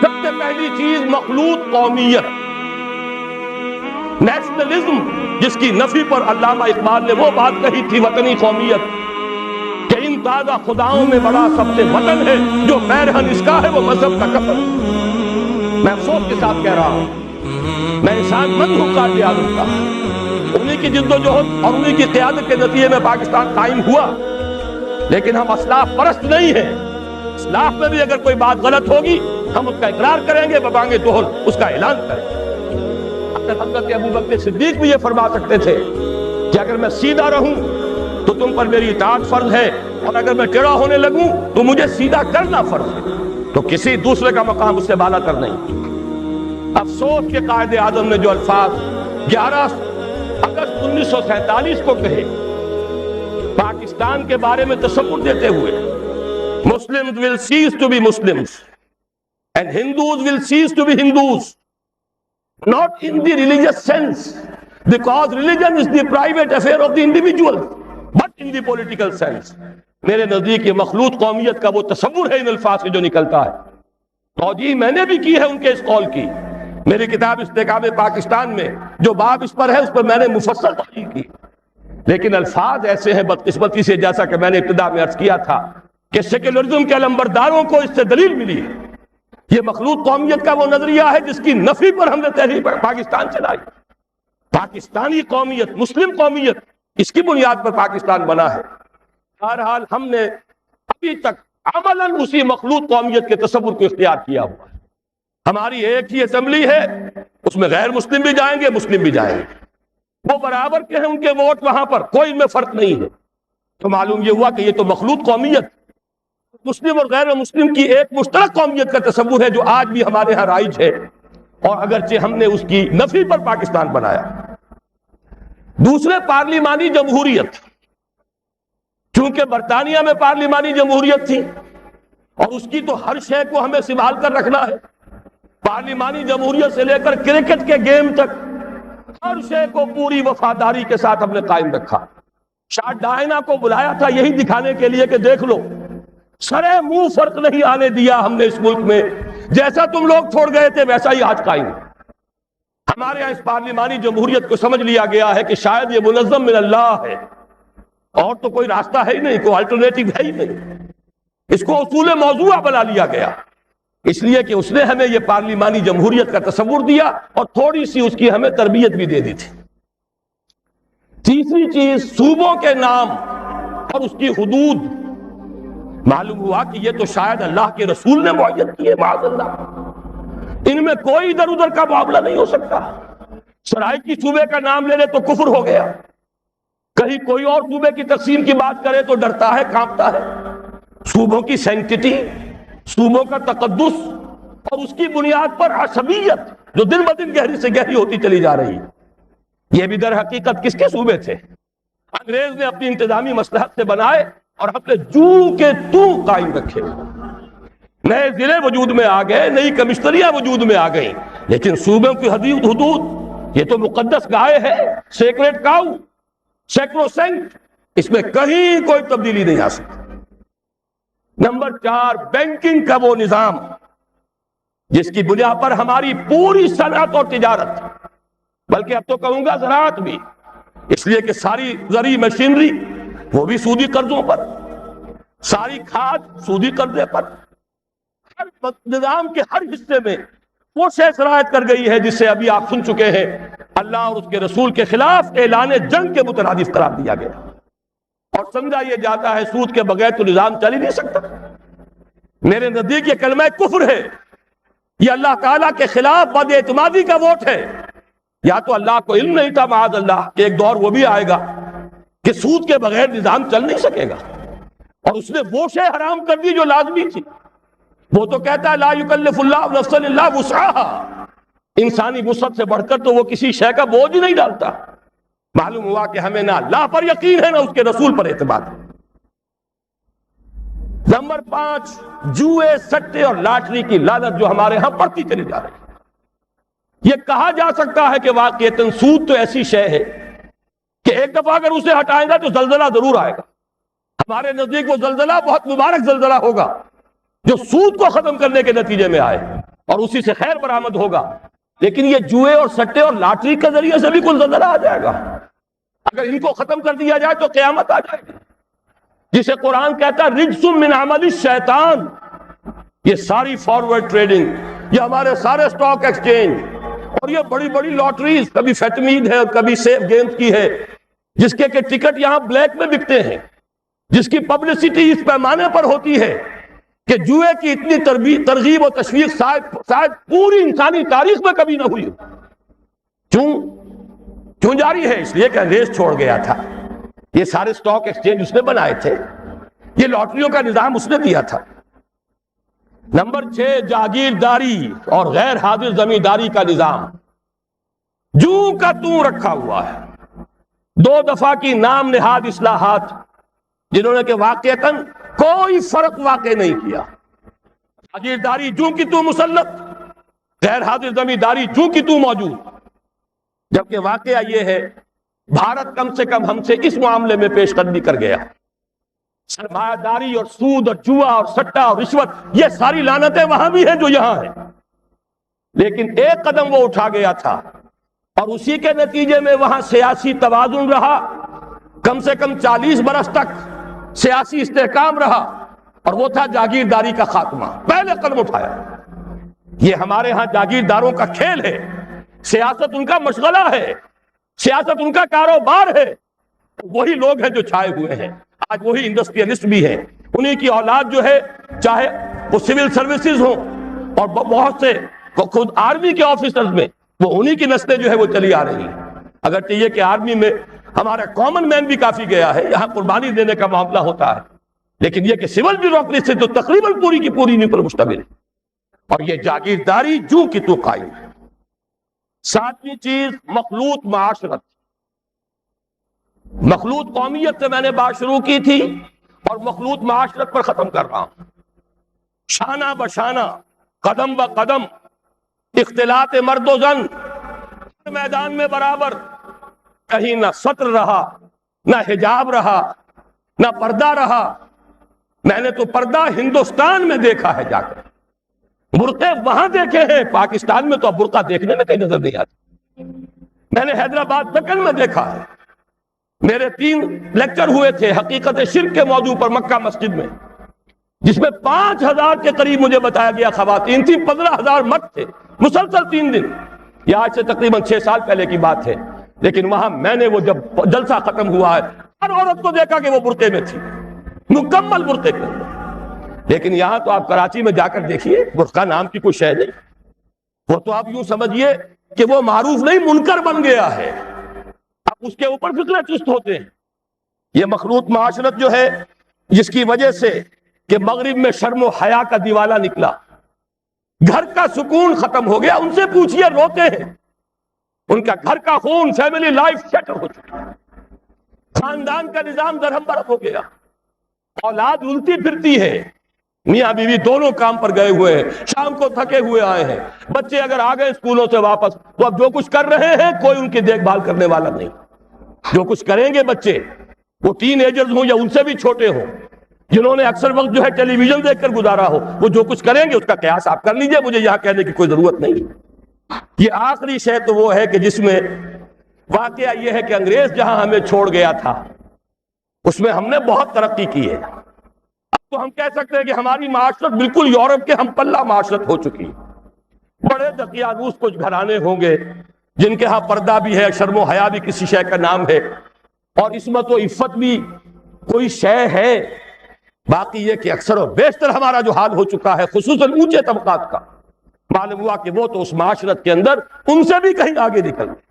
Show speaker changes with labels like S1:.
S1: سب سے پہلی چیز مخلوط قومیت، نیشنلزم، جس کی نفی پر علامہ اقبال نے وہ بات کہی تھی، وطنی قومیت، کہ ان تازہ خداؤں میں بڑا سب سے وطن ہے، جو پیرہن اس کا ہے وہ مذہب کا کفن۔ میں افسوس کے ساتھ کہہ رہا ہوں، میں انسان مند ہوں قائد اعظم کا، انہی کی جد و جہد اور انہی کی قیادت کے نتیجے میں پاکستان قائم ہوا، لیکن ہم اصلاح پرست نہیں ہیں۔ اصلاح میں بھی اگر کوئی بات غلط ہوگی ہم اس کا اقرار کریں گے، ببانگ دہل اس کا اعلان کریں گے۔ حضرت ابو بکر صدیق بھی یہ فرما سکتے تھے کہ اگر میں سیدھا رہوں تو تم پر میری اطاعت فرض ہے، اور اگر میں ٹیڑھا ہونے لگوں تو مجھے سیدھا کرنا فرض ہے، تو کسی دوسرے کا مقام اس سے بالا تر نہیں۔ افسوس کہ قائد اعظم نے جو الفاظ 11 اگست 1947 کو کہے پاکستان کے بارے میں تصور دیتے ہوئے، Muslims will cease to be Muslims and Hindus will cease to be Hindus, not in the religious sense, because religion is the private affair of the individual, but in the political sense۔ میرے نزدیک یہ مخلوط قومیت کا وہ تصور ہے ان الفاظ سے جو نکلتا ہے۔ توجیہ میں نے بھی کی ہے ان کے اس قول کی، میری کتاب استحکام پاکستان میں جو باب اس پر ہے اس پر میں نے مفصل توجیہ کی، لیکن الفاظ ایسے ہیں بدقسمتی سے، جیسا کہ میں نے ابتدا میں عرض کیا تھا کہ سیکولرزم کے علمبرداروں کو اس سے دلیل ملی ہے۔ یہ مخلوط قومیت کا وہ نظریہ ہے جس کی نفی پر ہم نے تحریک پاکستان چلائی۔ پاکستانی قومیت، مسلم قومیت، اس کی بنیاد پر پاکستان بنا ہے۔ بہرحال ہم نے ابھی تک عملاً اسی مخلوط قومیت کے تصور کو اختیار کیا ہوا ہے۔ ہماری ایک ہی اسمبلی ہے، اس میں غیر مسلم بھی جائیں گے، مسلم بھی جائیں گے، وہ برابر کے ہیں، ان کے ووٹ وہاں پر کوئی میں فرق نہیں ہے۔ تو معلوم یہ ہوا کہ یہ تو مخلوط قومیت، مسلم اور غیر مسلم کی ایک مشترک قومیت کا تصور ہے جو آج بھی ہمارے ہاں رائج ہے، اور اگرچہ ہم نے اس کی نفی پر پاکستان بنایا۔ دوسرے، پارلیمانی جمہوریت، چونکہ برطانیہ میں پارلیمانی جمہوریت تھی اور اس کی تو ہر شے کو ہمیں سنبھال کر رکھنا ہے، پارلیمانی جمہوریت سے لے کر کرکٹ کے گیم تک ہر شے کو پوری وفاداری کے ساتھ ہم نے قائم رکھا۔ شاہ ڈائنا کو بلایا تھا یہی دکھانے کے لیے کہ دیکھ لو، سرے منہ فرق نہیں آنے دیا ہم نے اس ملک میں، جیسا تم لوگ چھوڑ گئے تھے ویسا ہی آج قائم ہے۔ ہمارے یہاں اس پارلیمانی جمہوریت کو سمجھ لیا گیا ہے کہ شاید یہ منظم من اللہ ہے، اور تو کوئی راستہ ہے ہی نہیں، کوئی الٹرنیٹو ہے ہی نہیں، اس کو اصول موضوع بنا لیا گیا، اس لیے کہ اس نے ہمیں یہ پارلیمانی جمہوریت کا تصور دیا اور تھوڑی سی اس کی ہمیں تربیت بھی دے دی تھی۔ تیسری چیز، صوبوں کے نام اور اس کی حدود، معلوم ہوا کہ یہ تو شاید اللہ کے رسول نے معین کیے، معاذ اللہ، ان میں کوئی ادھر ادھر کا معاملہ نہیں ہو سکتا۔ سرائیکی صوبے کا نام لے لے تو کفر ہو گیا، کہیں کوئی اور صوبے کی تقسیم کی بات کرے تو ڈرتا ہے، کانپتا ہے۔ صوبوں کی سینکٹی، صوبوں کا تقدس اور اس کی بنیاد پر عصبیت جو دن بدن گہری سے گہری ہوتی چلی جا رہی ہے، یہ بھی در حقیقت کس کے صوبے تھے؟ انگریز نے اپنی انتظامی مصلحت سے بنائے اور اپنے جو کے تو قائم رکھے۔ نئے ضلع وجود میں آ گئے، نئی کمشنریاں وجود میں آ گئیں، لیکن صوبوں کی حدود یہ تو مقدس گائے ہے، سیکریٹ کاؤ، سیکروسینکٹ، اس میں کہیں کوئی تبدیلی نہیں آ سکتی۔ نمبر 4، بینکنگ کا وہ نظام جس کی بنیاد پر ہماری پوری صنعت اور تجارت، بلکہ اب تو کہوں گا زراعت بھی، اس لیے کہ ساری زرعی مشینری وہ بھی سودی قرضوں پر، ساری کھاد سودی قرضے پر، ہر نظام کے ہر حصے میں وہ شے شرائط کر گئی ہے جس سے ابھی آپ سن چکے ہیں اللہ اور اس کے رسول کے خلاف اعلان جنگ کے مترادف قرار دیا گیا، اور سمجھا یہ جاتا ہے سود کے بغیر تو نظام چل ہی نہیں سکتا۔ میرے نزدیک یہ کلمہ کفر ہے، یہ اللہ تعالیٰ کے خلاف بد اعتمادی کا ووٹ ہے۔ یا تو اللہ کو علم نہیں تھا معاذ اللہ کہ ایک دور وہ بھی آئے گا کہ سود کے بغیر نظام چل نہیں سکے گا، اور اس نے وہ شے حرام کر دی جو لازمی تھی۔ وہ تو کہتا ہے لا یکلف اللہ نفسا الا وسعها، انسانی وسعت سے بڑھ کر تو وہ کسی شے کا بوجھ ہی نہیں ڈالتا۔ معلوم ہوا کہ ہمیں نہ اللہ پر یقین ہے نہ اس کے رسول پر اعتماد ہے۔ نمبر 5، جوئے، سٹے اور لاٹری کی لالچ جو ہمارے ہاں بڑھتی چلی جا رہی ہے۔ یہ کہا جا سکتا ہے کہ واقعتاً سود تو ایسی شے ہے کہ ایک دفعہ اگر اسے ہٹائیں گا تو زلزلہ ضرور آئے گا۔ ہمارے نزدیک وہ زلزلہ بہت مبارک زلزلہ ہوگا جو سود کو ختم کرنے کے نتیجے میں آئے۔ اور اسی سے خیر برآمد ہوگا. لیکن یہ جوئے اور سٹے اور لاٹری کے ذریعے سے بھی کل زلزلہ آ جائے گا. اگر ان کو ختم کر دیا جائے تو قیامت آ جائے گی. جسے قرآن کہتا ہے رجس من عمل الشیطان. یہ ساری فارورڈ ٹریڈنگ، یہ ہمارے سارے سٹاک ایکسچینج اور یہ بڑی بڑی لاٹریز، کبھی فیٹمید ہے اور کبھی سیف گیمز کی ہے، جس کے کہ ٹکٹ یہاں بلیک میں بکتے ہیں، جس کی پبلسٹی اس پیمانے پر ہوتی ہے کہ جوئے کی اتنی ترغیب و تشویق شاید پوری انسانی تاریخ میں کبھی نہ ہوئی. کیوں جاری ہے؟ اس لیے کہ انگریز چھوڑ گیا تھا. یہ سارے سٹاک ایکسچینج اس نے بنائے تھے، یہ لاٹریوں کا نظام اس نے دیا تھا. نمبر 6 جاگیرداری اور غیر حاضر زمینداری کا نظام جوں کا توں رکھا ہوا ہے. 2 دفعہ کی نام نہاد اصلاحات جنہوں نے کہ واقعتاً کوئی فرق واقع نہیں کیا. جاگیرداری جوں کی توں مسلط، غیر حاضر زمینداری جوں کی توں موجود. جبکہ واقعہ یہ ہے بھارت کم سے کم ہم سے اس معاملے میں پیش قدمی کر گیا. سرمایہ داری اور سود اور جوا اور سٹا اور رشوت، یہ ساری لعنتیں وہاں بھی ہیں جو یہاں ہیں. لیکن ایک قدم وہ اٹھا گیا تھا اور اسی کے نتیجے میں وہاں سیاسی توازن رہا، کم سے کم 40 برس تک سیاسی استحکام رہا، اور وہ تھا جاگیرداری کا خاتمہ. پہلے قدم اٹھایا. یہ ہمارے ہاں جاگیرداروں کا کھیل ہے، سیاست ان کا مشغلہ ہے، سیاست ان کا کاروبار ہے. وہی لوگ ہیں جو چھائے ہوئے ہیں آج، وہی انڈسٹریلسٹ بھی ہیں. انہی کی اولاد جو ہے، چاہے وہ سول سروسز ہوں اور بہت سے خود آرمی کے آفیسرز میں، وہ انہی کی نسلیں جو ہے وہ چلی آ رہی ہیں. اگرچہ یہ کہ آرمی میں ہمارا کامن مین بھی کافی گیا ہے، یہاں قربانی دینے کا معاملہ ہوتا ہے، لیکن یہ کہ سول بیوروکریسی تو تقریباً پوری کی پوری انہی پر مشتمل ہے. اور یہ جاگیرداری جو کہ تو قائم ہے. 7ویں چیز مخلوط معاشرت. مخلوط قومیت سے میں نے بات شروع کی تھی اور مخلوط معاشرت پر ختم کر رہا ہوں. شانہ بشانہ، قدم با قدم اختلاط مرد و زن میدان میں برابر. کہیں نہ سطر رہا، نہ حجاب رہا، نہ پردہ رہا. میں نے تو پردہ ہندوستان میں دیکھا ہے جا کر، برقعے وہاں دیکھے ہیں. پاکستان میں تو اب برقع دیکھنے میں کہیں نظر نہیں آتی. میں نے حیدرآباد دکن میں دیکھا ہے. میرے 3 لیکچر ہوئے تھے حقیقت شرک کے موضوع پر مکہ مسجد میں، جس میں 5000 کے قریب مجھے بتایا گیا خواتین تھی، 15000 مرد تھے. مسلسل 3 دن. یہ آج سے تقریباً 6 سال پہلے کی بات ہے. لیکن وہاں میں نے وہ جب جلسہ ختم ہوا ہے، ہر عورت کو دیکھا کہ وہ برقعے میں تھی، مکمل برقعے کے اندر. لیکن یہاں تو آپ کراچی میں جا کر دیکھیے، برقعہ نام کی کوئی شے نہیں. وہ تو آپ یوں سمجھیے کہ وہ معروف نہیں، منکر بن گیا ہے. آپ اس کے اوپر فتنہ چست ہوتے ہیں. یہ مخلوط معاشرت جو ہے، جس کی وجہ سے کہ مغرب میں شرم و حیا کا دیوالہ نکلا، گھر کا سکون ختم ہو گیا. ان سے پوچھئے روتے ہیں، ان کا گھر کا خون، فیملی لائف شٹر ہو چکی، خاندان کا نظام درہم برہم ہو گیا. اولاد رلتی پھرتی ہے، میاں بیوی دونوں کام پر گئے ہوئے ہیں، شام کو تھکے ہوئے آئے ہیں. بچے اگر آ گئے اسکولوں سے واپس تو اب جو کچھ کر رہے ہیں کوئی ان کی دیکھ بھال کرنے والا نہیں. جو کچھ کریں گے بچے، وہ ٹین ایجرز ہوں یا ان سے بھی چھوٹے ہوں، جنہوں نے اکثر وقت جو ہے ٹیلی ویژن دیکھ کر گزارا ہو، وہ جو کچھ کریں گے اس کا قیاس آپ کر لیجئے. مجھے یہاں کہنے کی کوئی ضرورت نہیں. یہ آخری شے تو وہ ہے کہ جس میں واقعہ یہ ہے کہ انگریز جہاں ہمیں چھوڑ گیا تھا اس میں ہم نے بہت ترقی کی ہے. اب تو ہم کہہ سکتے ہیں کہ ہماری معاشرت بالکل یورپ کے ہم پلہ معاشرت ہو چکی. بڑے دقیانوس کچھ گھرانے ہوں گے جن کے ہاں پردہ بھی ہے، شرم و حیا بھی کسی شے کا نام ہے، اور عصمت و عفت بھی کوئی شے ہے. باقی یہ کہ اکثر و بیشتر ہمارا جو حال ہو چکا ہے، خصوصاً اونچے طبقات کا، معلوم ہوا کہ وہ تو اس معاشرت کے اندر ان سے بھی کہیں آگے نکل گئے.